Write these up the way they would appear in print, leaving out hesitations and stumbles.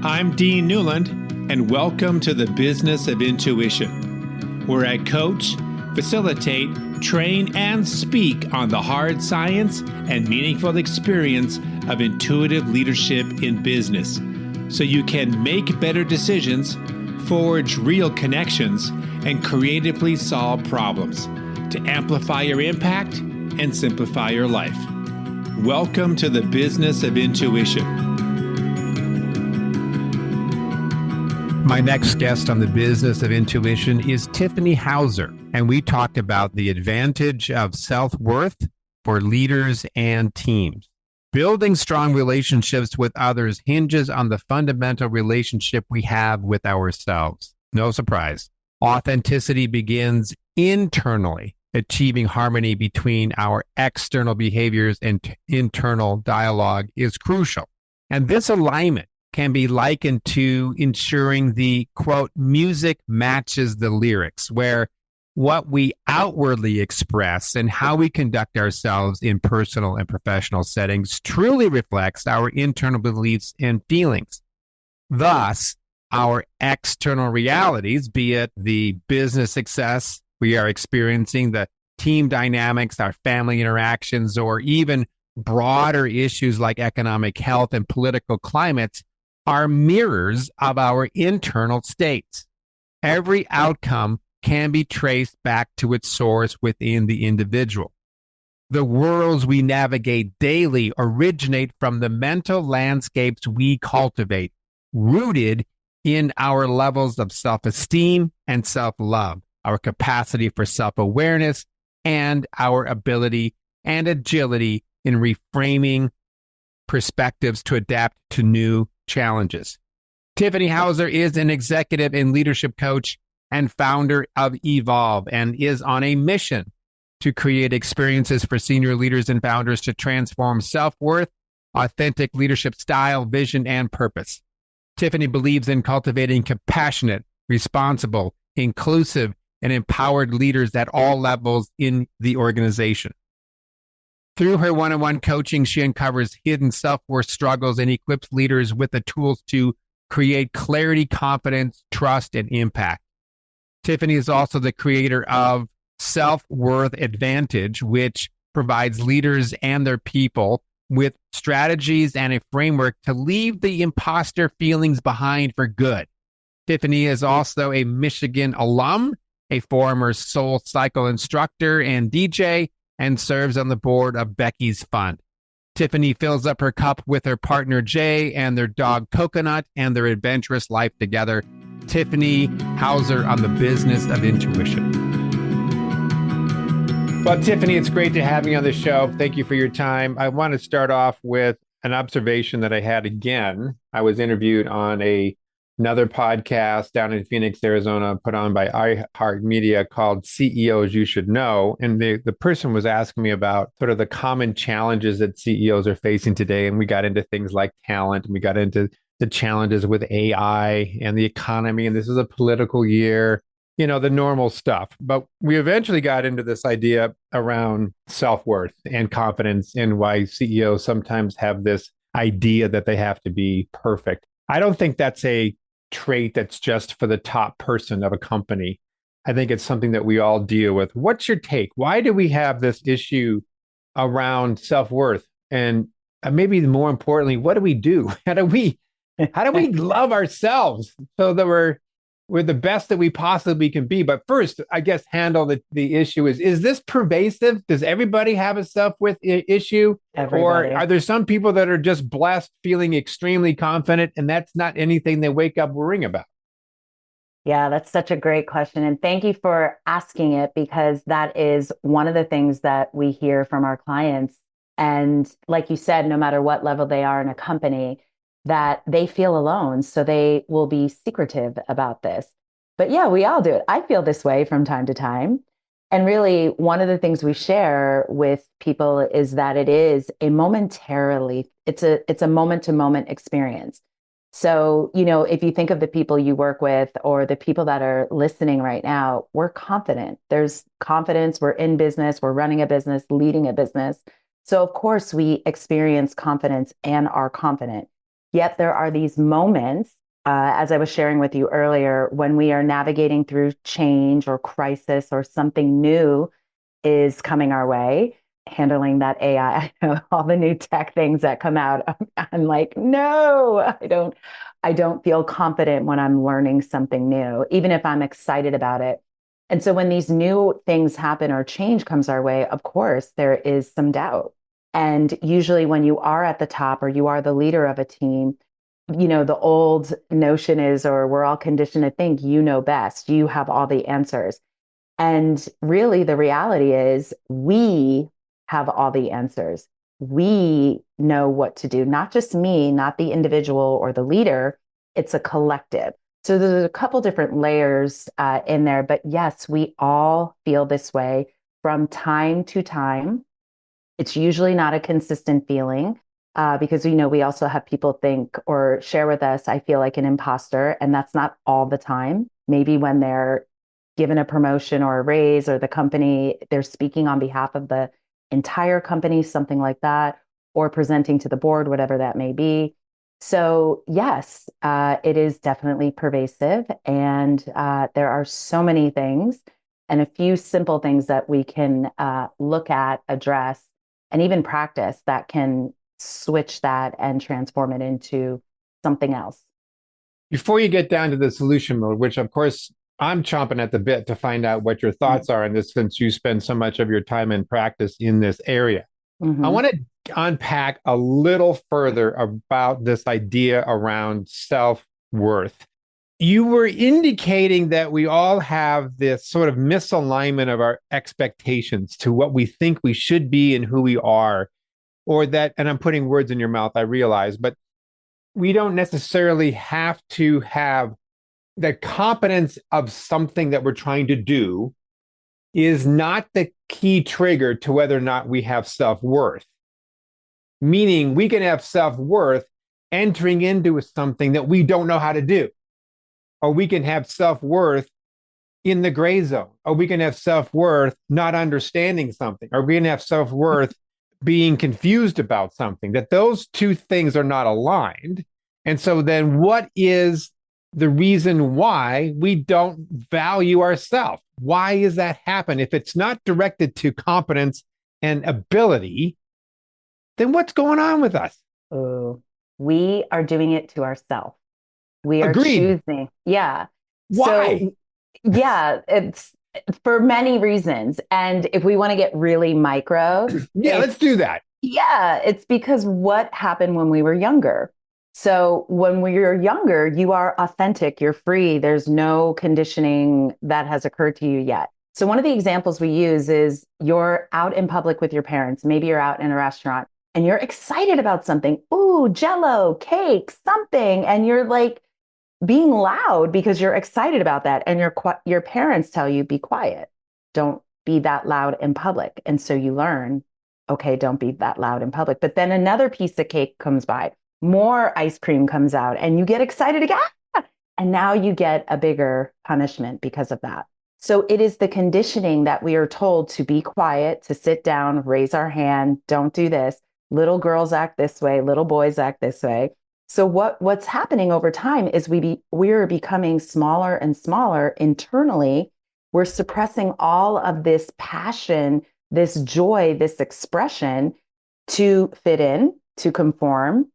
I'm Dean Newland, and welcome to the Business of Intuition, where I coach, facilitate, train, and speak on the hard science and meaningful experience of intuitive leadership in business, so you can make better decisions, forge real connections, and creatively solve problems to amplify your impact and simplify your life. Welcome to the Business of Intuition. My next guest on the Business of Intuition is Tiffany Houser, and we talked about the advantage of self-worth for leaders and teams. Building strong relationships with others hinges on the fundamental relationship we have with ourselves. No surprise. Authenticity begins internally. Achieving harmony between our external behaviors and internal dialogue is crucial. And this alignment can be likened to ensuring the, quote, music matches the lyrics, where what we outwardly express and how we conduct ourselves in personal and professional settings truly reflects our internal beliefs and feelings. Thus, our external realities, be it the business success we are experiencing, the team dynamics, our family interactions, or even broader issues like economic health and political climates, are mirrors of our internal states. Every outcome can be traced back to its source within the individual. The worlds we navigate daily originate from the mental landscapes we cultivate, rooted in our levels of self-esteem and self-love, our capacity for self-awareness, and our ability and agility in reframing perspectives to adapt to new challenges. Tiffany Houser is an executive and leadership coach and founder of Evolve, and is on a mission to create experiences for senior leaders and founders to transform self-worth, authentic leadership style, vision, and purpose. Tiffany believes in cultivating compassionate, responsible, inclusive, and empowered leaders at all levels in the organization. Through her one-on-one coaching, she uncovers hidden self-worth struggles and equips leaders with the tools to create clarity, confidence, trust, and impact. Tiffany is also the creator of Self-Worth Advantage, which provides leaders and their people with strategies and a framework to leave the imposter feelings behind for good. Tiffany is also a Michigan alum, a former SoulCycle Instructor and DJ, and serves on the board of Becky's Fund. Tiffany fills up her cup with her partner Jay and their dog Coconut and their adventurous life together. Tiffany Houser on the Business of Intuition. Well, Tiffany, it's great to have you on the show. Thank you for your time. I want to start off with an observation that I had again. I was interviewed on another podcast down in Phoenix, Arizona, put on by iHeartMedia called CEOs You Should Know. And the person was asking me about sort of the common challenges that CEOs are facing today. And we got into things like talent, and we got into the challenges with AI and the economy. And this is a political year, you know, the normal stuff. But we eventually got into this idea around self-worth and confidence, and why CEOs sometimes have this idea that they have to be perfect. I don't think that's a trait that's just for the top person of a company. I think it's something that we all deal with. What's your take? Why do we have this issue around self-worth? And maybe more importantly, what do we do? How do we love ourselves so that we're the best that we possibly can be? But first, I guess, handle the issue is this pervasive? Does everybody have a self-worth issue? Everybody. Or are there some people that are just blessed, feeling extremely confident, and that's not anything they wake up worrying about? Yeah, that's such a great question. And thank you for asking it, because that is one of the things that we hear from our clients. And like you said, no matter what level they are in a company, that they feel alone. So they will be secretive about this. But yeah, we all do it. I feel this way from time to time. And really, one of the things we share with people is that it is a momentarily, it's a moment to moment experience. So, you know, if you think of the people you work with or the people that are listening right now, we're confident. There's confidence. We're in business. We're running a business, leading a business. So of course we experience confidence and are confident. Yet there are these moments, as I was sharing with you earlier, when we are navigating through change or crisis or something new is coming our way, handling that AI. I know all the new tech things that come out. I'm like, no, I don't feel confident when I'm learning something new, even if I'm excited about it. And so when these new things happen or change comes our way, of course, there is some doubt. And usually when you are at the top or you are the leader of a team, the old notion is, or we're all conditioned to think you know best, you have all the answers. And really, the reality is we have all the answers. We know what to do, not just me, not the individual or the leader. It's a collective. So there's a couple different layers in there. But yes, we all feel this way from time to time. It's usually not a consistent feeling because we also have people think or share with us, I feel like an imposter, and that's not all the time. Maybe when they're given a promotion or a raise or the company, they're speaking on behalf of the entire company, something like that, or presenting to the board, whatever that may be. So yes, it is definitely pervasive, and there are so many things and a few simple things that we can look at, address, and even practice that can switch that and transform it into something else. Before you get down to the solution mode, which of course I'm chomping at the bit to find out what your thoughts are on this since you spend so much of your time in practice in this area. I Mm-hmm. want to unpack a little further about this idea around self worth. You were indicating that we all have this sort of misalignment of our expectations to what we think we should be and who we are, or that, and I'm putting words in your mouth, I realize, but we don't necessarily have to have the competence of something that we're trying to do is not the key trigger to whether or not we have self worth. Meaning, we can have self worth entering into something that we don't know how to do, or we can have self worth in the gray zone, or we can have self worth not understanding something, or we can have self worth being confused about something, that those two things are not aligned. And so then what is the reason why we don't value ourselves? Why is that happen? If it's not directed to competence and ability, then what's going on with us? Ooh, we are doing it to ourselves. We are Agreed. choosing. Yeah. Why? So, yeah, it's for many reasons. And if we want to get really micro, Yeah, it's let's do that. yeah, it's because what happened when we were younger. So when we were younger, you are authentic, you're free, there's no conditioning that has occurred to you yet. So one of the examples we use is you're out in public with your parents. Maybe you're out in a restaurant and you're excited about something. Ooh, jello, cake, something. And you're like being loud because you're excited about that. And your parents tell you, be quiet. Don't be that loud in public. And so you learn, okay, don't be that loud in public. But then another piece of cake comes by, more ice cream comes out, and you get excited again. And now you get a bigger punishment because of that. So it is the conditioning that we are told to be quiet, to sit down, raise our hand, don't do this. Little girls act this way, little boys act this way. So what's happening over time is we're becoming smaller and smaller internally. We're suppressing all of this passion, this joy, this expression to fit in, to conform,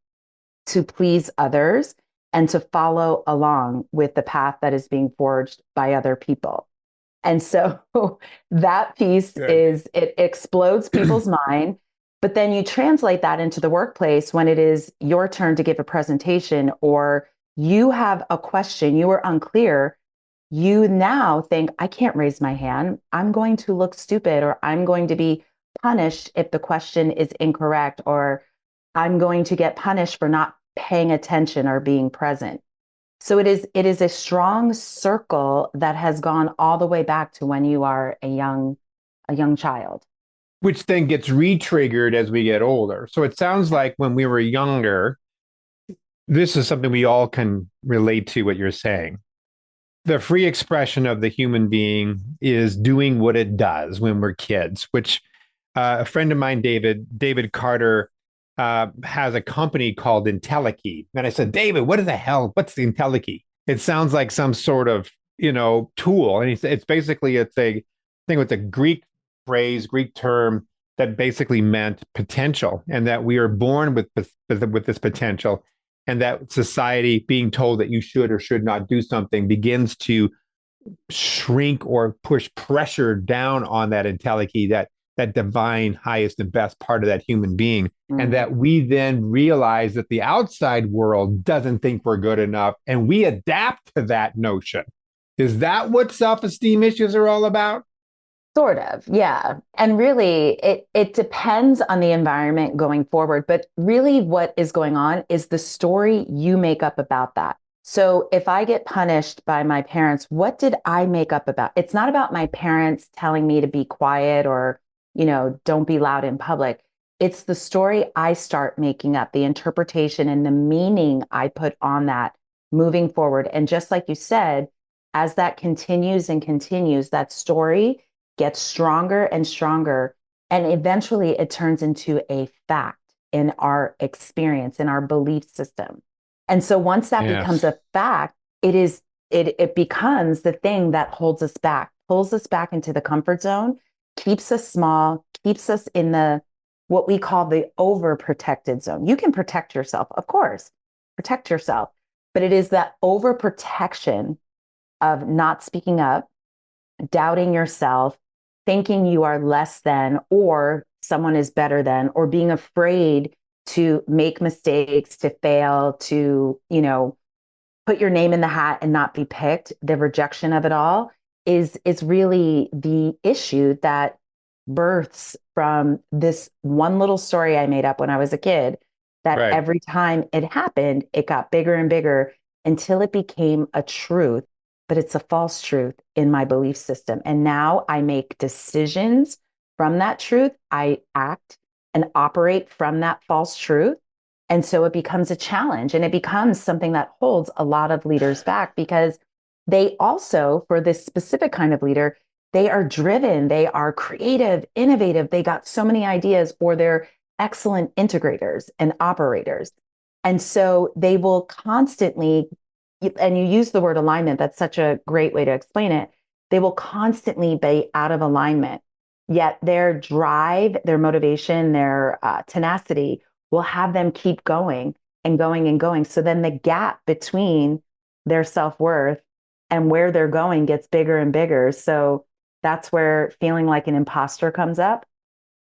to please others, and to follow along with the path that is being forged by other people. And so that piece Good. is it explodes people's mind. But then you translate that into the workplace when it is your turn to give a presentation or you have a question, you are unclear. You now think, I can't raise my hand. I'm going to look stupid or I'm going to be punished if the question is incorrect or I'm going to get punished for not paying attention or being present. So it is a strong circle that has gone all the way back to when you are a young child. Which then gets re-triggered as we get older. So it sounds like when we were younger, this is something we all can relate to what you're saying. The free expression of the human being is doing what it does when we're kids, which a friend of mine, David Carter, has a company called IntelliKey. And I said, David, what the hell? What's the IntelliKey? It sounds like some sort of, tool. And he said, it's basically, it's a, I think it's a Greek phrase, Greek term that basically meant potential, and that we are born with this potential, and that society being told that you should or should not do something begins to shrink or push pressure down on that IntelliKey, that divine highest and best part of that human being. And that we then realize that the outside world doesn't think we're good enough, and we adapt to that notion. Is that what self-esteem issues are all about? Sort of, yeah. And really, it depends on the environment going forward. But really, what is going on is the story you make up about that. So if I get punished by my parents, what did I make up about? It's not about my parents telling me to be quiet or, don't be loud in public. It's the story I start making up, the interpretation and the meaning I put on that moving forward. And just like you said, as that continues and continues, that story gets stronger and stronger. And eventually it turns into a fact in our experience, in our belief system. And so once that becomes a fact, it becomes the thing that holds us back, pulls us back into the comfort zone, keeps us small, keeps us in the what we call the overprotected zone. You can protect yourself, of course, protect yourself, but it is that overprotection of not speaking up, doubting yourself, thinking you are less than, or someone is better than, or being afraid to make mistakes, to fail, to, put your name in the hat and not be picked. The rejection of it all is really the issue that births from this one little story I made up when I was a kid, that Right. every time it happened, it got bigger and bigger until it became a truth, but it's a false truth in my belief system. And now I make decisions from that truth. I act and operate from that false truth. And so it becomes a challenge, and it becomes something that holds a lot of leaders back, because they also, for this specific kind of leader, they are driven, they are creative, innovative, they got so many ideas, or they're excellent integrators and operators. And so they will constantly, and you use the word alignment, that's such a great way to explain it. They will constantly be out of alignment, yet their drive, their motivation, their tenacity will have them keep going and going and going. So then the gap between their self-worth and where they're going gets bigger and bigger. So that's where feeling like an imposter comes up.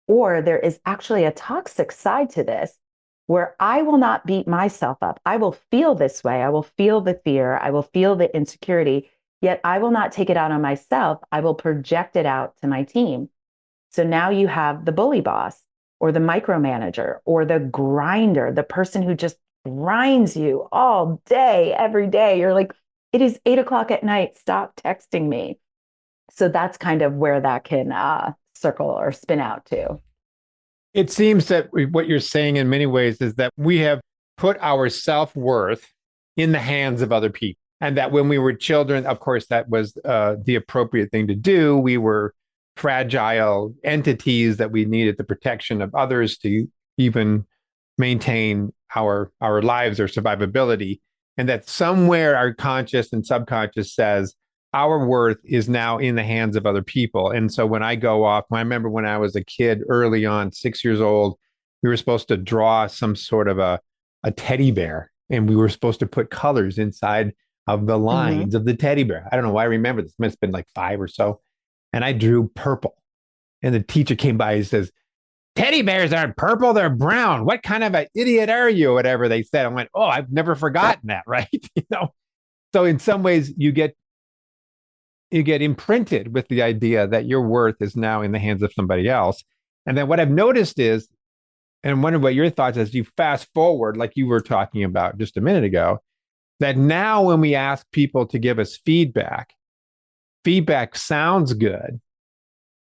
Or there is actually a toxic side to this, where I will not beat myself up. I will feel this way. I will feel the fear. I will feel the insecurity, yet I will not take it out on myself. I will project it out to my team. So now you have the bully boss, or the micromanager, or the grinder, the person who just grinds you all day, every day. You're like, it is 8 o'clock at night. Stop texting me. So that's kind of where that can circle or spin out to. It seems that what you're saying in many ways is that we have put our self-worth in the hands of other people. And that when we were children, of course, that was the appropriate thing to do. We were fragile entities that we needed the protection of others to even maintain our lives or survivability. And that somewhere our conscious and subconscious says our worth is now in the hands of other people. And so when I go off, I remember when I was a kid early on, 6 years old, we were supposed to draw some sort of a teddy bear, and we were supposed to put colors inside of the lines of the teddy bear. I don't know why I remember this. It must have been like 5 or so. And I drew purple. And the teacher came by and says, teddy bears aren't purple, they're brown. What kind of an idiot are you? Whatever they said. I went, oh, I've never forgotten that, right? So in some ways you get imprinted with the idea that your worth is now in the hands of somebody else. And then what I've noticed is, and I wonder what your thoughts as you fast forward, like you were talking about just a minute ago, that now when we ask people to give us feedback sounds good,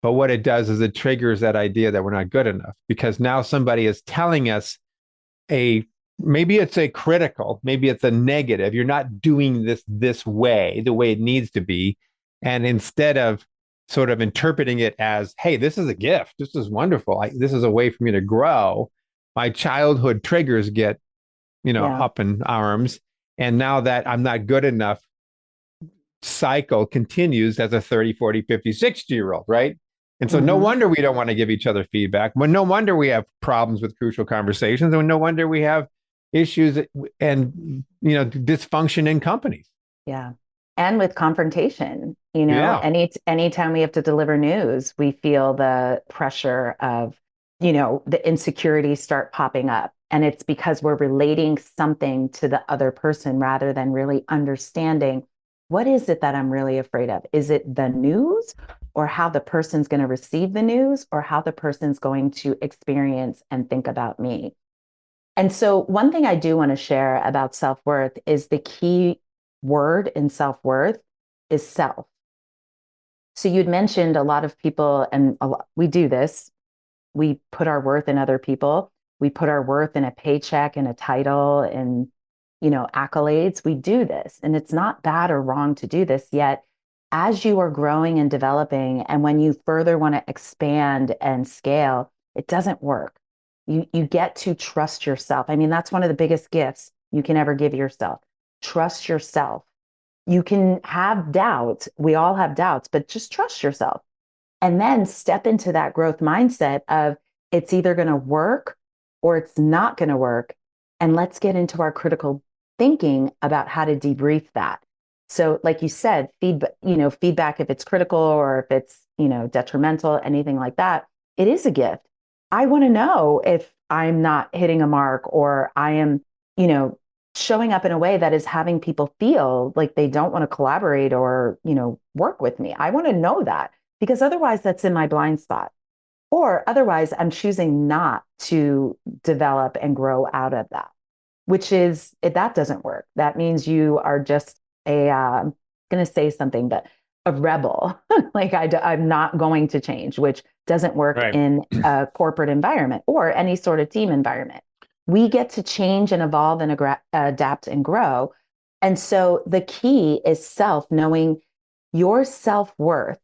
but what it does is it triggers that idea that we're not good enough, because now somebody is telling us maybe it's a critical, maybe it's a negative. You're not doing this way, the way it needs to be. And instead of sort of interpreting it as, hey, this is a gift, this is wonderful, this is a way for me to grow, my childhood triggers get, Yeah. up in arms. And now that I'm not good enough, cycle continues as a 30, 40, 50, 60 year old, right? And so no Hmm. wonder we don't want to give each other feedback. Well, no wonder we have problems with crucial conversations, and no wonder we have issues and dysfunction in companies. Yeah. And with confrontation, Yeah. anytime we have to deliver news, we feel the pressure of, the insecurities start popping up. And it's because we're relating something to the other person rather than really understanding what is it that I'm really afraid of? Is it the news or how the person's going to receive the news or how the person's going to experience and think about me? And so, one thing I do want to share about self worth is the key word in self worth is self. So, you'd mentioned a lot of people, and we do this. We put our worth in other people. We put our worth in a paycheck and a title and, accolades. We do this, and it's not bad or wrong to do this. Yet, as you are growing and developing, and when you further want to expand and scale, it doesn't work. You get to trust yourself. I mean, that's one of the biggest gifts you can ever give yourself. Trust yourself. You can have doubts. We all have doubts, but just trust yourself and then step into that growth mindset of it's either going to work or it's not going to work. And let's get into our critical thinking about how to debrief that. So, like you said, feedback if it's critical or if it's, detrimental, anything like that, it is a gift. I want to know if I'm not hitting a mark or I am, you know, showing up in a way that is having people feel like they don't want to collaborate or, work with me. I want to know that because otherwise that's in my blind spot. Or otherwise, I'm choosing not to develop and grow out of that, which is, if that doesn't work, that means you are just I'm going to say something, but a rebel. Like I'm not going to change, which doesn't work Right. in a corporate environment or any sort of team environment. We get to change and evolve and adapt and grow. And so the key is self, knowing your self worth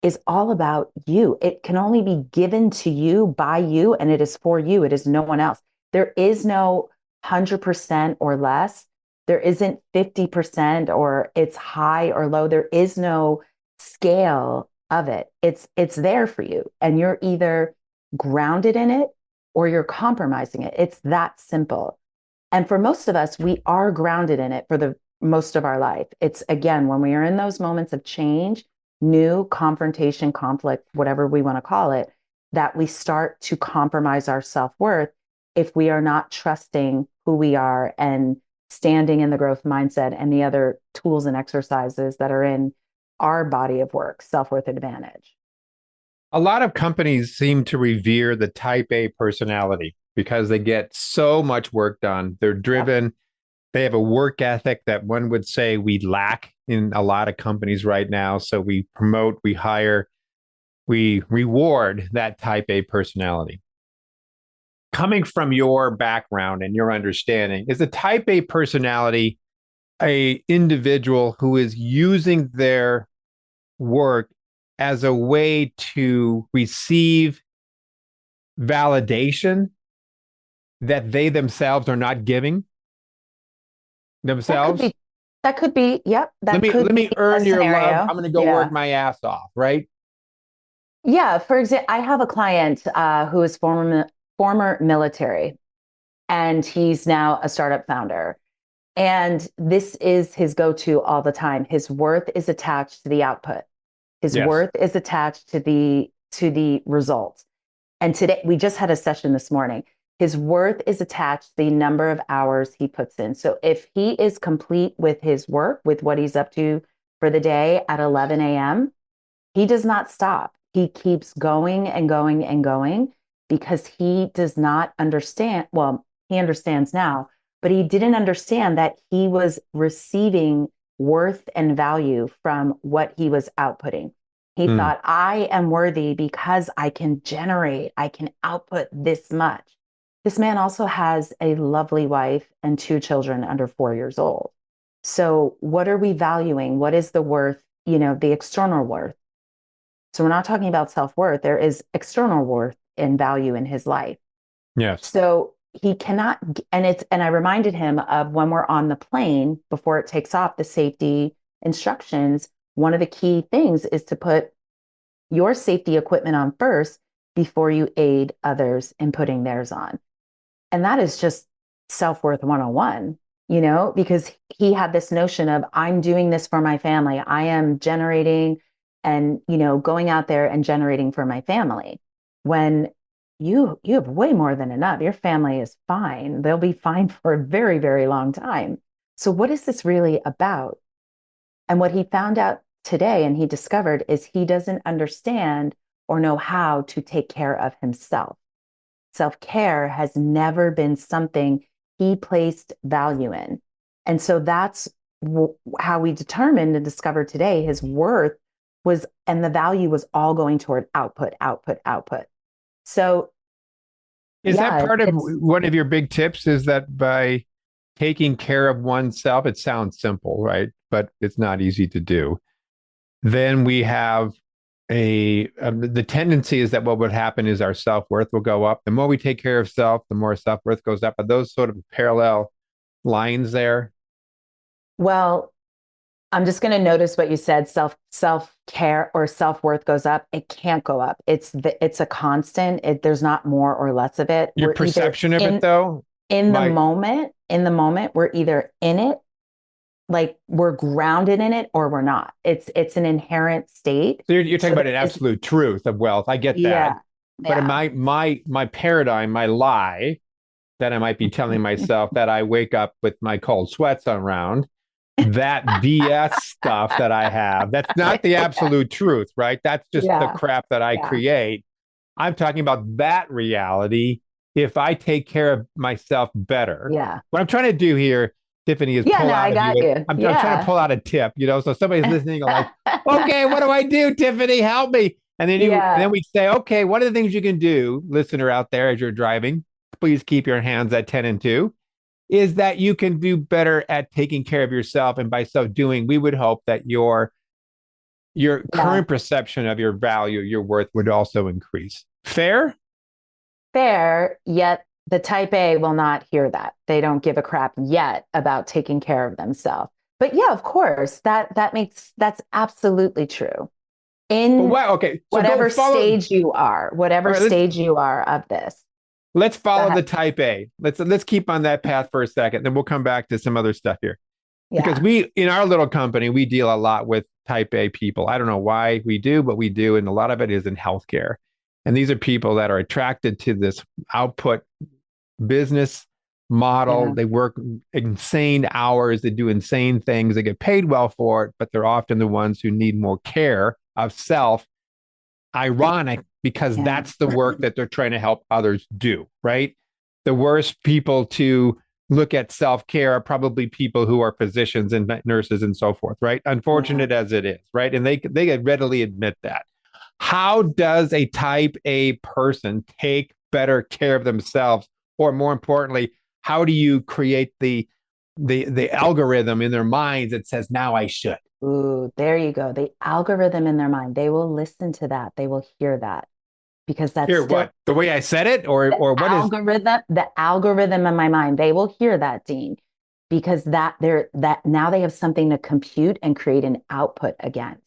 is all about you. It can only be given to you by you, and it is for you. It is no one else. There is no 100% or less. There isn't 50% or it's high or low. There is no scale of it. It's there for you, and you're either grounded in it or you're compromising it. It's that simple. And for most of us, we are grounded in it for the most of our life. It's again, when we are in those moments of change, new confrontation, conflict, whatever we want to call it, that we start to compromise our self worth if we are not trusting who we are and standing in the growth mindset and the other tools and exercises that are in our body of work, self worth advantage. A lot of companies seem to revere the type A personality because they get so much work done. They're Yep. driven. They have a work ethic that one would say we lack in a lot of companies right now. So we promote, we hire, we reward that type A personality. Coming from your background and your understanding, is a type A personality a individual who is using their work as a way to receive validation that they themselves are not giving That could themselves? be, yep, Let that me could let me be a earn your love. scenario. I'm going to go work Yeah. my ass off, right? Yeah, for example, I have a client who is former military, and he's now a startup founder. And this is his go-to all the time. His worth is attached to the output. His Yes. worth is attached to the results. And today we just had a session this morning. His worth is attached to the number of hours he puts in. So if he is complete with his work, with what he's up to for the day at 11 a.m., he does not stop. He keeps going and going and going because he does not understand. Well, he understands now, but he didn't understand that he was receiving worth and value from what he was outputting. He Mm. thought, I am worthy because I can generate, I can output this much. This man also has a lovely wife and two children under 4 years old. So, what are we valuing? What is the worth, the external worth? So we're not talking about self worth. There is external worth and value in his life. Yes. So he cannot, and I reminded him of when we're on the plane before it takes off, the safety instructions. One of the key things is to put your safety equipment on first before you aid others in putting theirs on. And that is just self-worth 101, because he had this notion of, I'm doing this for my family. I am generating and, going out there and generating for my family. When you have way more than enough. Your family is fine. They'll be fine for a very, very long time. So what is this really about? And what he found out today and he discovered is he doesn't understand or know how to take care of himself. Self-care has never been something he placed value in. And so that's how we determined and discovered today his worth was, and the value was all going toward output, output, output. So Is that yeah, part of it's one of your big tips is that by taking care of oneself, it sounds simple, right? But it's not easy to do. Then we have the tendency is that what would happen is our self-worth will go up. The more we take care of self, the more self-worth goes up. Are those sort of parallel lines there? well, I'm just going to notice what you said. Self care or self-worth goes up. It can't go up. It's a constant. There's not more or less of it. Your We're either perception of it, though, in the my moment, we're either in it, like we're grounded in it, or we're not. It's an inherent state. so you're talking So about there an is, absolute truth of wealth. I get that, yeah, but in yeah. my paradigm, my lie that I might be telling myself that I wake up with my cold sweats around, that BS stuff that I have, that's not the absolute truth, right? That's just the Yeah, crap that I yeah, create. I'm talking about that reality. If I take care of myself better, yeah. what I'm trying to do here, Tiffany, is Yeah, pull no, I out of got you. you. I'm trying to Yeah. pull out a tip, so somebody's listening, like, okay, what do I do, Tiffany? Help me. And then Yeah. we say, okay, what are the things you can do, listener out there, as you're driving? Please keep your hands at 10 and 2 is that you can do better at taking care of yourself. And by so doing, we would hope that your Yeah. current perception of your value, your worth would also increase. Fair? Fair, yet the type A will not hear that. They don't give a crap yet about taking care of themselves. But yeah, of course, that's absolutely true. But In what? Okay, so go whatever follow. stage you are, All whatever right, stage you are of this. let's Go follow ahead. the type A. Let's keep on that path for a second. Then we'll come back to some other stuff here because Yeah. we in our little company we deal a lot with type A people. I don't know why we do, but we do, and a lot of it is in healthcare. And these are people that are attracted to this output business model. Yeah. They work insane hours, they do insane things, they get paid well for it, but they're often the ones who need more care of self. Ironic because Yeah. that's the work that they're trying to help others do, right? The worst people to look at self care are probably people who are physicians and nurses and so forth, right? Yeah. Unfortunate as it is, right? And they readily admit that. How does a type A person take better care of themselves? Or more importantly, how do you create the algorithm in their minds that says, now I should? Ooh, there you go. The algorithm in their mind. They will listen to that. They will hear that because that's Here, still what? The way I said it? Or what is the algorithm in my mind. They will hear that, Dean, because that now they have something to compute and create an output against.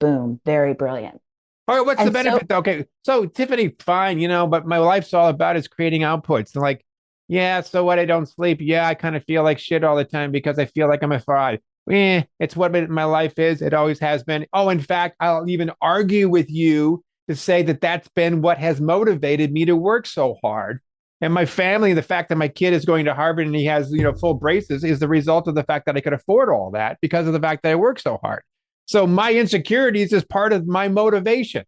Boom, very brilliant. all right, what's the And so benefit? Okay, so Tiffany, fine, but my life's all about is creating outputs. And like, yeah, so what? I don't sleep. Yeah, I kind of feel like shit all the time because I feel like I'm a fraud. It's what my life is. It always has been. Oh, in fact, I'll even argue with you to say that that's been what has motivated me to work so hard. And my family, the fact that my kid is going to Harvard and he has, full braces is the result of the fact that I could afford all that because of the fact that I work so hard. So my insecurities is part of my motivation.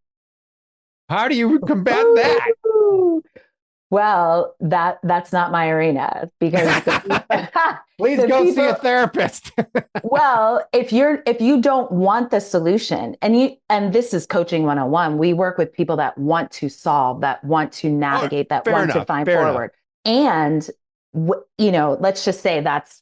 How do you combat that? Ooh. Well, that's not my arena because Please the go see a people therapist. well, if you don't want the solution and this is coaching 101, we work with people that want to solve, that want to Oh, navigate, that fair want to enough. find Fair enough. forward. And let's just say that's,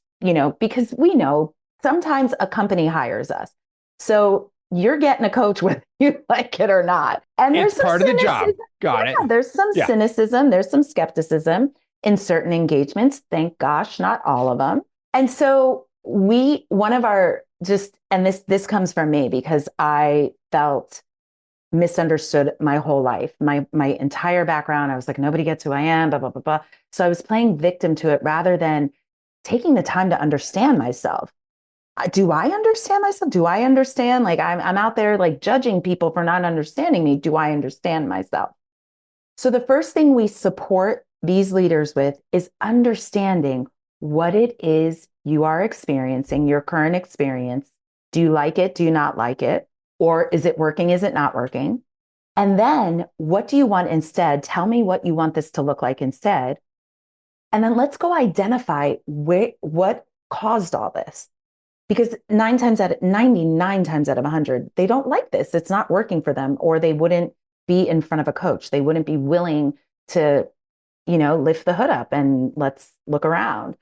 because we know sometimes a company hires us. So you're getting a coach whether you like it or not. And It's there's some part of the job. cynicism. Got Yeah, it. there's some Yeah. cynicism, there's some skepticism in certain engagements. Thank gosh, not all of them. And so one of our just, and this comes from me because I felt misunderstood my whole life, my entire background. I was like, nobody gets who I am, blah, blah, blah, blah. So I was playing victim to it rather than taking the time to understand myself. Do I understand myself? Do I understand? Like I'm out there like judging people for not understanding me. Do I understand myself? So the first thing we support these leaders with is understanding what it is you are experiencing, your current experience. Do you like it? Do you not like it? Or is it working? Is it not working? And then what do you want instead? Tell me what you want this to look like instead. And then let's go identify what caused all this. Because 99 times out of 100, they don't like this. It's not working for them, or they wouldn't be in front of a coach. They wouldn't be willing to, lift the hood up and let's look around.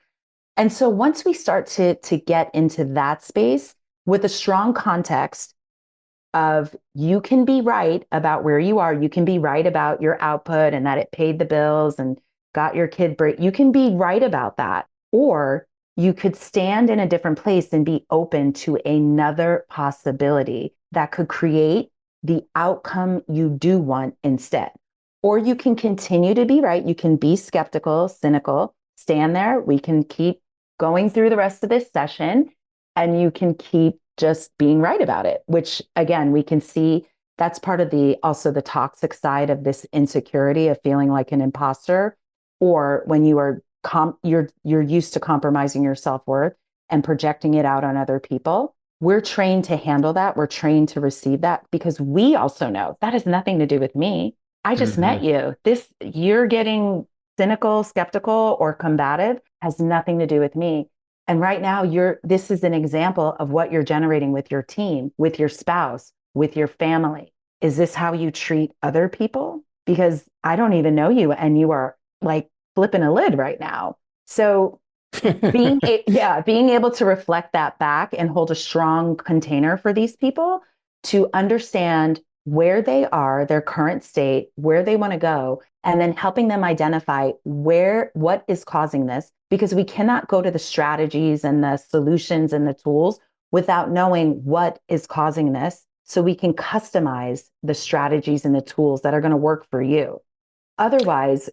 And so once we start to get into that space with a strong context of you can be right about where you are, you can be right about your output and that it paid the bills and got your kid break. You can be right about that. Or you could stand in a different place and be open to another possibility that could create the outcome you do want instead. Or you can continue to be right. You can be skeptical, cynical, stand there. We can keep going through the rest of this session and you can keep just being right about it, which again, we can see that's part of also the toxic side of this insecurity of feeling like an imposter, or when you are you're used to compromising your self-worth and projecting it out on other people. We're trained to handle that. We're trained to receive that because we also know that has nothing to do with me. I just met you. You're getting cynical, skeptical, or combative has nothing to do with me. And right now this is an example of what you're generating with your team, with your spouse, with your family. Is this how you treat other people? Because I don't even know you and you are like flipping a lid right now. So being able to reflect that back and hold a strong container for these people to understand where they are, their current state, where they want to go, and then helping them identify what is causing this, because we cannot go to the strategies and the solutions and the tools without knowing what is causing this, so we can customize the strategies and the tools that are going to work for you. Otherwise,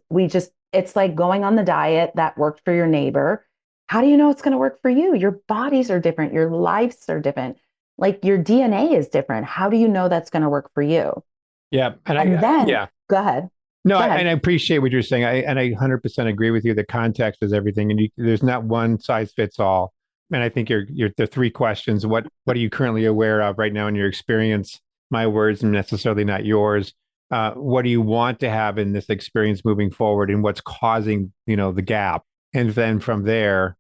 it's like going on the diet that worked for your neighbor. How do you know it's going to work for you? Your bodies are different. Your lives are different. Like your DNA is different. How do you know that's going to work for you? Yeah. Go ahead. No, Go ahead. and I appreciate what you're saying. I 100% agree with you. The context is everything, and there's not one size fits all. And I think you're the three questions. What are you currently aware of right now in your experience? My words, and necessarily not yours. What do you want to have in this experience moving forward, and what's causing the gap? And then from there,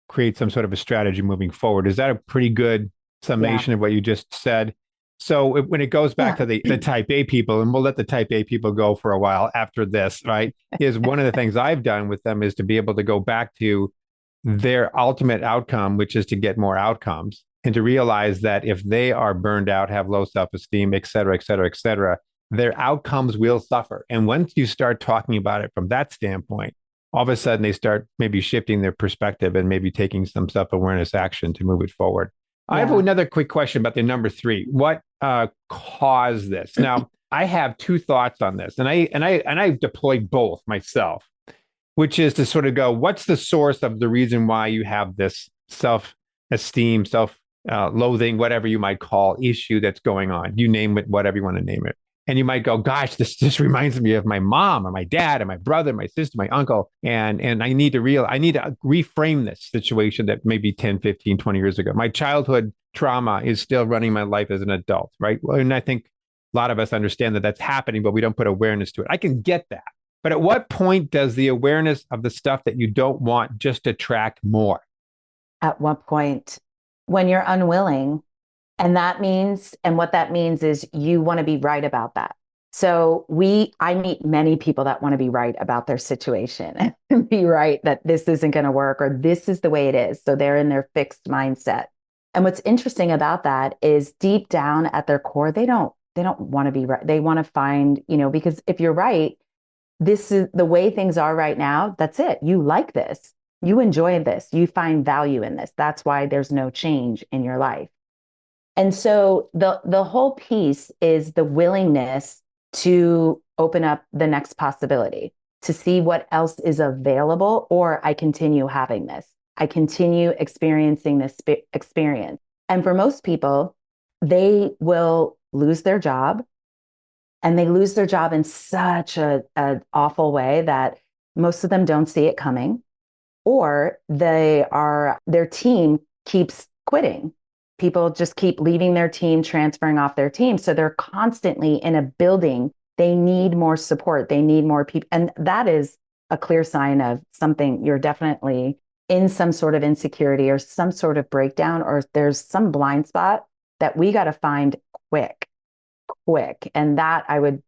create some sort of a strategy moving forward. Is that a pretty good summation of what you just said? So when it goes back to the type A people, and we'll let the type A people go for a while after this, right? Is one of the things I've done with them is to be able to go back to their ultimate outcome, which is to get more outcomes, and to realize that if they are burned out, have low self-esteem, et cetera, et cetera, et cetera, their outcomes will suffer. And once you start talking about it from that standpoint, all of a sudden they start maybe shifting their perspective and maybe taking some self-awareness action to move it forward. I have another quick question about the number 3. What caused this? Now, I have 2 thoughts on this, and I've deployed both myself, which is to sort of go, what's the source of the reason why you have this self-esteem, self-loathing, whatever you might call issue that's going on? You name it, whatever you want to name it. And you might go, gosh, this reminds me of my mom or my dad or my brother, my sister, my uncle. And I need to reframe this situation that maybe 10, 15, 20 years ago. My childhood trauma is still running my life as an adult, right? And I think a lot of us understand that that's happening, but we don't put awareness to it. I can get that. But at what point does the awareness of the stuff that you don't want just attract more? At what point? When you're unwilling. And what that means is you want to be right about that. So I meet many people that want to be right about their situation and be right that this isn't going to work or this is the way it is. So they're in their fixed mindset. And what's interesting about that is deep down at their core, they don't want to be right. They want to find, because if you're right, this is the way things are right now. That's it. You like this. You enjoy this. You find value in this. That's why there's no change in your life. And so the whole piece is the willingness to open up the next possibility, to see what else is available, or I continue having this. I continue experiencing this experience. And for most people, they will lose their job, and they lose their job in such an awful way that most of them don't see it coming, or their team keeps quitting. People just keep leaving their team, transferring off their team. So they're constantly in a building. They need more support. They need more people. And that is a clear sign of something. You're definitely in some sort of insecurity or some sort of breakdown, or there's some blind spot that we got to find quick. And that I would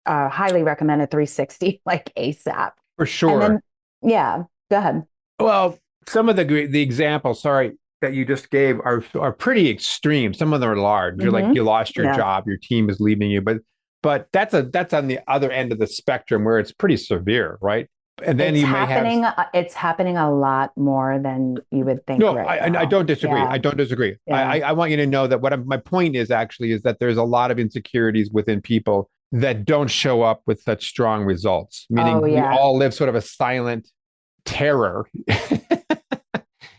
highly recommend a 360, like ASAP. For And sure. then, yeah, go ahead. Well, some of the examples, sorry, that you just gave are pretty extreme. Some of them are large. You're like, Mm-hmm. you lost your Yeah. job, your team is leaving you, but that's on the other end of the spectrum where it's pretty severe, right? And then you may have It's happening a lot more than you would think no, right I now. don't disagree. Yeah. I don't disagree. Yeah. I want you to know that my point is actually is that there's a lot of insecurities within people that don't show up with such strong results, Oh, meaning we yeah. all live sort of a silent terror.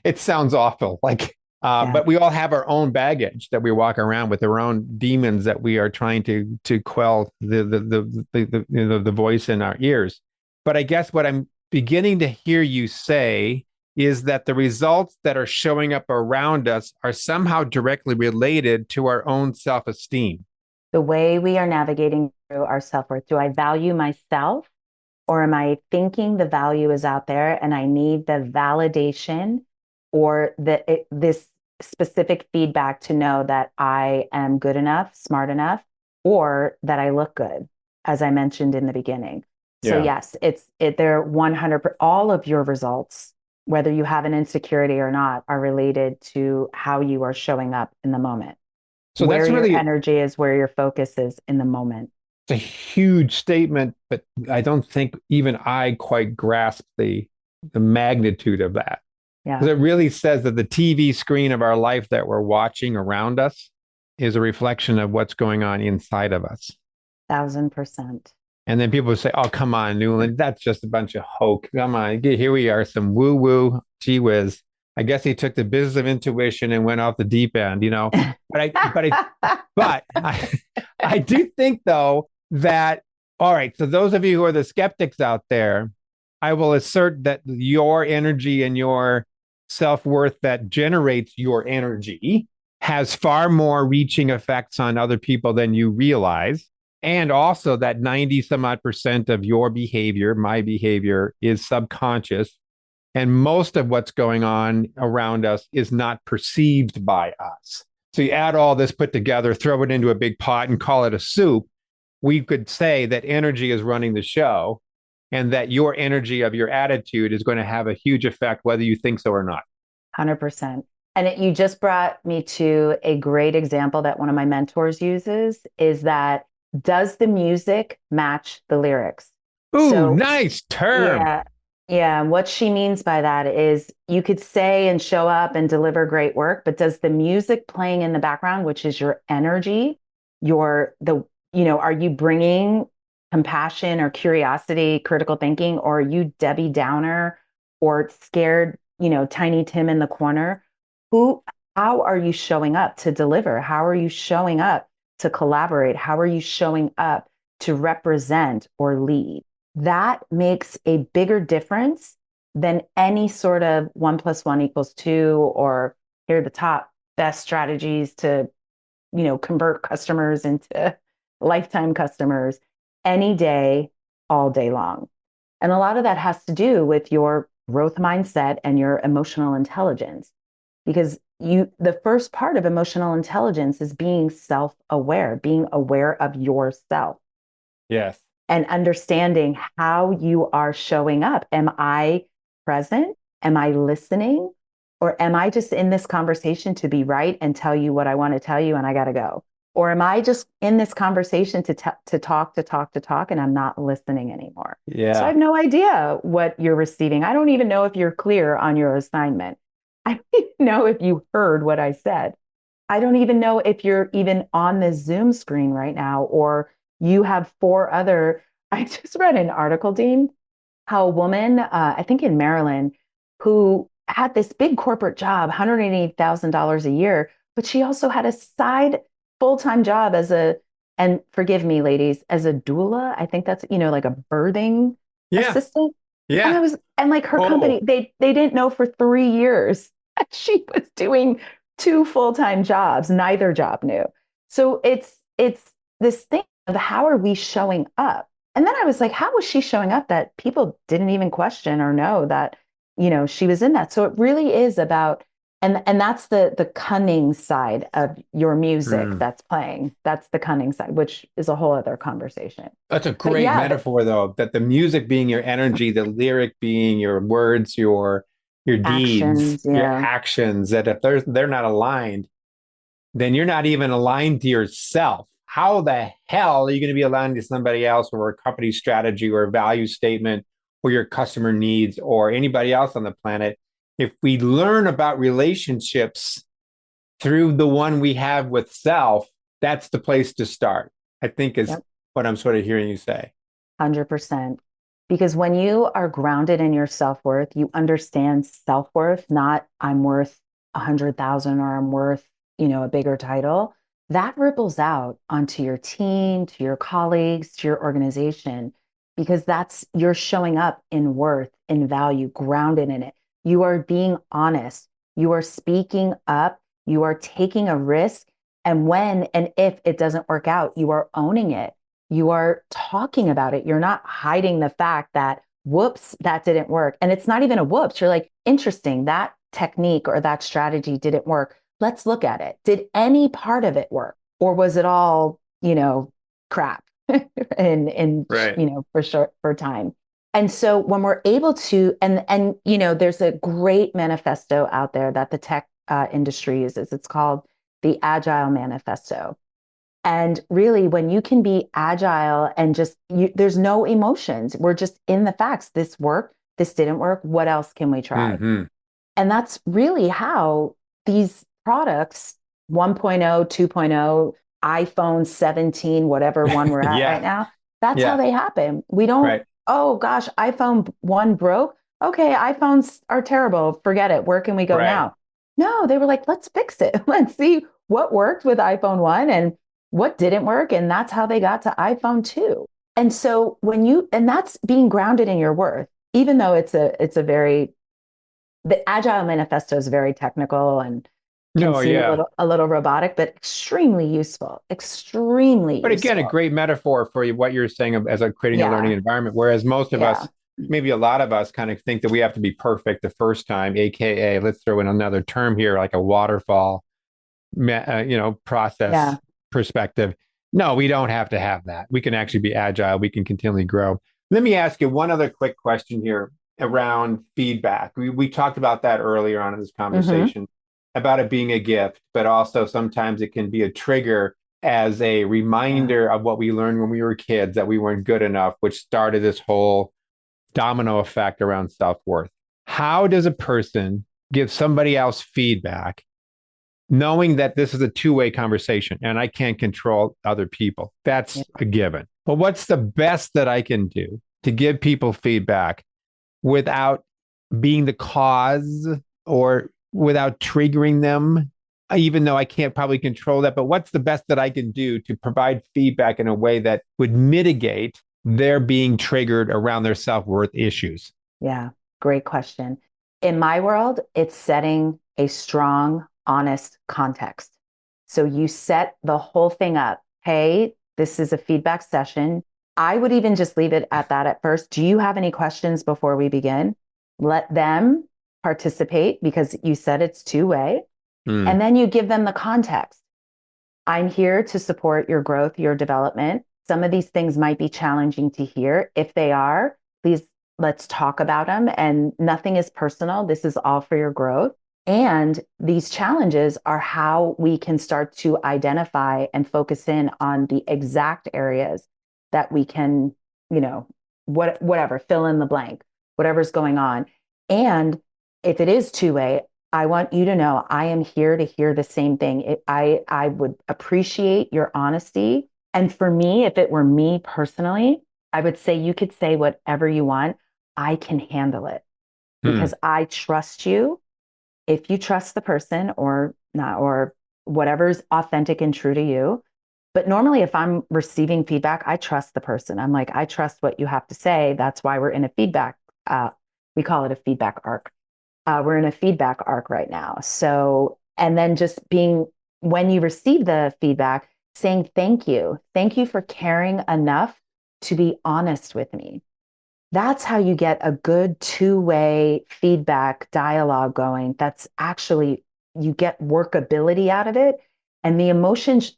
It sounds awful, like, Yeah. but we all have our own baggage that we walk around with, our own demons that we are trying to quell the voice in our ears. But I guess what I'm beginning to hear you say is that the results that are showing up around us are somehow directly related to our own self-esteem. The way we are navigating through our self-worth. Do I value myself, or am I thinking the value is out there and I need the validation or this specific feedback to know that I am good enough, smart enough, or that I look good, as I mentioned in the beginning. So Yeah. yes, they're 100%. All of your results, whether you have an insecurity or not, are related to how you are showing up in the moment. So Where that's your really energy is, where your focus is in the moment. a huge statement, but I don't think even I quite grasp the magnitude of that. Yeah, Because it really says that the TV screen of our life that we're watching around us is a reflection of what's going on inside of us. 1,000%. And then people say, "Oh, come on, Newland, that's just a bunch of hoke. Come on, here we are, some woo woo, gee whiz. I guess he took the business of intuition and went off the deep end, you know." But I do think though that all right. So those of you who are the skeptics out there, I will assert that your energy and your self worth that generates your energy has far more reaching effects on other people than you realize. And also that 90 some odd percent of your behavior, my behavior, is subconscious. And most of what's going on around us is not perceived by us. So you add all this put together, throw it into a big pot and call it a soup. We could say that energy is running the show and that your energy of your attitude is going to have a huge effect, whether you think so or not. 100%. And you just brought me to a great example that one of my mentors uses is that does the music match the lyrics? Ooh, So, nice term. yeah, yeah. And what she means by that is you could say and show up and deliver great work, but does the music playing in the background, which is your energy, are you bringing compassion or curiosity, critical thinking, or are you Debbie Downer or scared, tiny Tim in the corner? Who, how are you showing up to deliver? How are you showing up to collaborate? How are you showing up to represent or lead? That makes a bigger difference than any sort of 1+1 = 2, or here are the top best strategies to, convert customers into lifetime customers any day, all day long. And a lot of that has to do with your growth mindset and your emotional intelligence. Because the first part of emotional intelligence is being self-aware, being aware of yourself Yes. and understanding how you are showing up. Am I present? Am I listening? Or am I just in this conversation to be right and tell you what I want to tell you and I got to go? Or am I just in this conversation to talk and I'm not listening anymore? So I Yeah. have no idea what you're receiving. I don't even know if you're clear on your assignment. I don't even know if you heard what I said. I don't even know if you're even on this Zoom screen right now, or you have four other. I just read an article, Dean, how a woman, I think in Maryland, who had this big corporate job, $180,000 a year, but she also had a side full-time job as a, and forgive me, ladies, as a doula. I think that's, like a birthing Yeah. assistant. And Yeah. I was, and like her company, Oh, they didn't know for 3 years she was doing two full-time jobs. Neither job knew. So it's this thing of how are we showing up? And then I was like, how was she showing up that people didn't even question or know that, she was in that? So it really is about, and that's the cunning side of your music mm. that's playing. That's the cunning side, which is a whole other conversation. That's a But great yeah, metaphor, though, that the music being your energy, the lyric being your words, your deeds, actions, your yeah. actions, that if they're not aligned, then you're not even aligned to yourself. How the hell are you going to be aligned to somebody else or a company strategy or a value statement or your customer needs or anybody else on the planet? If we learn about relationships through the one we have with self, that's the place to start, I think is Yep. what I'm sort of hearing you say. 100%. Because when you are grounded in your self-worth, you understand self-worth, not I'm worth 100,000 or I'm worth, a bigger title. That ripples out onto your team, to your colleagues, to your organization, because that's you're showing up in worth, in value, grounded in it. You are being honest. You are speaking up. You are taking a risk. And when and if it doesn't work out, you are owning it. You are talking about it. You're not hiding the fact that, whoops, that didn't work. And it's not even a whoops. You're like, interesting, that technique or that strategy didn't work. Let's look at it. Did any part of it work? Or was it all, crap and Right. for time? And so when we're able to, there's a great manifesto out there that the tech industry uses. It's called the Agile Manifesto. And really, when you can be agile and there's no emotions, we're just in the facts. This worked, this didn't work. What else can we try? Mm-hmm. And that's really how these products 1.0, 2.0, iPhone 17, whatever one we're at right Yeah. now, that's how Yeah. they happen. We don't, Right. oh gosh, iPhone 1 broke. Okay, iPhones are terrible. Forget it. Where can we go Right. now? No, they were like, let's fix it. Let's see what worked with iPhone 1 and what didn't work. And that's how they got to iPhone 2. And so and that's being grounded in your worth, even though it's a very, the Agile Manifesto is very technical and can No, seem a yeah. little robotic, but extremely useful, extremely But again, a useful. great metaphor for what you're saying as a creating a learning Yeah. environment. Whereas most of Yeah. us, maybe a lot of us, kind of think that we have to be perfect the first time, aka let's throw in another term here, like a waterfall, process Yeah. perspective. No, we don't have to have that. We can actually be agile. We can continually grow. Let me ask you one other quick question here around feedback. We talked about that earlier on in this Hmm. conversation about it being a gift, but also sometimes it can be a trigger as a Yeah. reminder of what we learned when we were kids that we weren't good enough, which started this whole domino effect around self worth. How does a person give somebody else feedback knowing that this is a two-way conversation and I can't control other people? Yeah. That's a given. But what's the best that I can do to give people feedback without being the cause or without triggering them, even though I can't probably control that? But what's the best that I can do to provide feedback in a way that would mitigate their being triggered around their self-worth issues? Yeah. Great question. In my world, it's setting a strong, honest context. So you set the whole thing up. Hey, this is a feedback session. I would even just leave it at that at first. Do you have any questions before we begin? Let them participate because you said it's two-way. Mm, And then you give them the context. I'm here to support your growth, your development. Some of these things might be challenging to hear. If they are, please let's talk about them. And nothing is personal. This is all for your growth. And these challenges are how we can start to identify and focus in on the exact areas that we can, whatever, fill in the blank, whatever's going on. And if it is two-way, I want you to know I am here to hear the same thing. I would appreciate your honesty. And for me, if it were me personally, I would say you could say whatever you want. I can handle it because I trust you. If you trust the person or not, or whatever's authentic and true to you. But normally, if I'm receiving feedback, I trust the person. I'm like, I trust what you have to say. That's why we're in a feedback. We call it a feedback arc. We're in a feedback arc right now. So, and then just being, when you receive the feedback, saying thank you. Thank you for caring enough to be honest with me. That's how you get a good two-way feedback dialogue going. That's actually, you get workability out of it. And the emotions,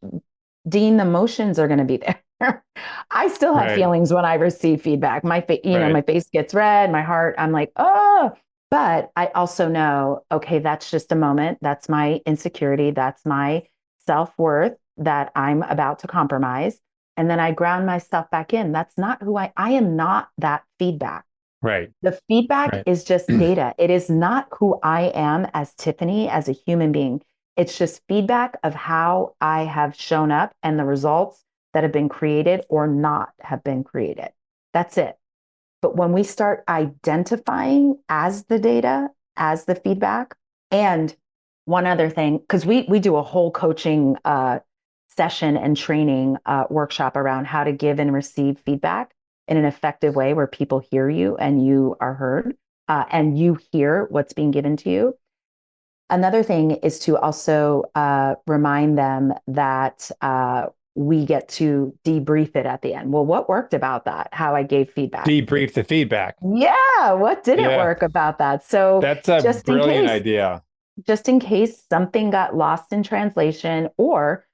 Dean, the emotions are going to be there. I still have feelings when I receive feedback. My face gets red, my heart, I'm like, oh, but I also know, okay, that's just a moment. That's my insecurity. That's my self-worth that I'm about to compromise. And then I ground myself back in. That's not who I am not that feedback. Right. The feedback is just data. It is not who I am as Tiffany, as a human being. It's just feedback of how I have shown up and the results that have been created or not have been created. That's it. But when we start identifying as the data, as the feedback, and one other thing, because we do a whole coaching session and training workshop around how to give and receive feedback in an effective way where people hear you and you are heard and you hear what's being given to you. Another thing is to also remind them that we get to debrief it at the end. Well, what worked about that? How I gave feedback. Debrief the feedback. Yeah. What didn't work about that? So that's a brilliant idea. Just in case something got lost in translation, or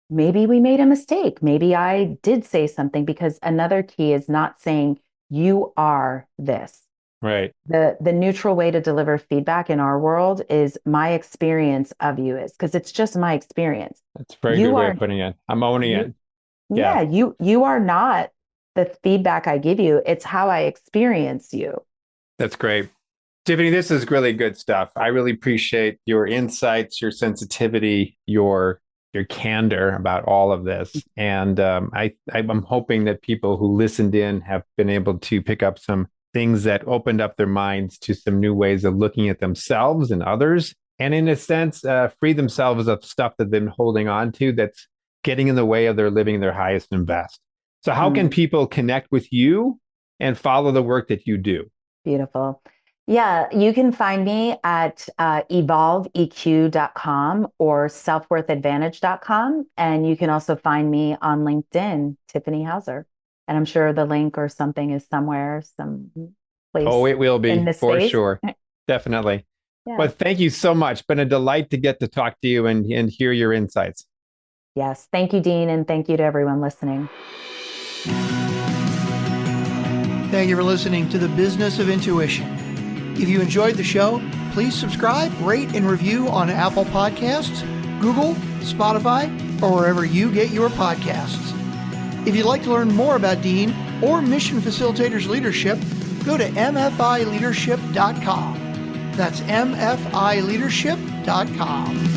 maybe we made a mistake. Maybe I did say something, because another key is not saying you are this. Right. The neutral way to deliver feedback in our world is my experience of you is, because it's just my experience. That's a very good way of putting it. I'm owning it. Yeah. You are not the feedback I give you. It's how I experience you. That's great. Tiffany, this is really good stuff. I really appreciate your insights, your sensitivity, your candor about all of this. And I'm hoping that people who listened in have been able to pick up some things that opened up their minds to some new ways of looking at themselves and others. And in a sense, free themselves of stuff that they've been holding on to that's getting in the way of their living their highest and best. So how can people connect with you and follow the work that you do? Beautiful. Yeah, you can find me at evolveeq.com or selfworthadvantage.com. And you can also find me on LinkedIn, Tiffany Houser. And I'm sure the link or something is somewhere, some place. Oh, it will be for space. Sure. Definitely. Yeah. Well, thank you so much. Been a delight to get to talk to you and hear your insights. Yes. Thank you, Dean. And thank you to everyone listening. Thank you for listening to The Business of Intuition. If you enjoyed the show, please subscribe, rate, and review on Apple Podcasts, Google, Spotify, or wherever you get your podcasts. If you'd like to learn more about Dean or Mission Facilitators Leadership, go to mfileadership.com. That's mfileadership.com.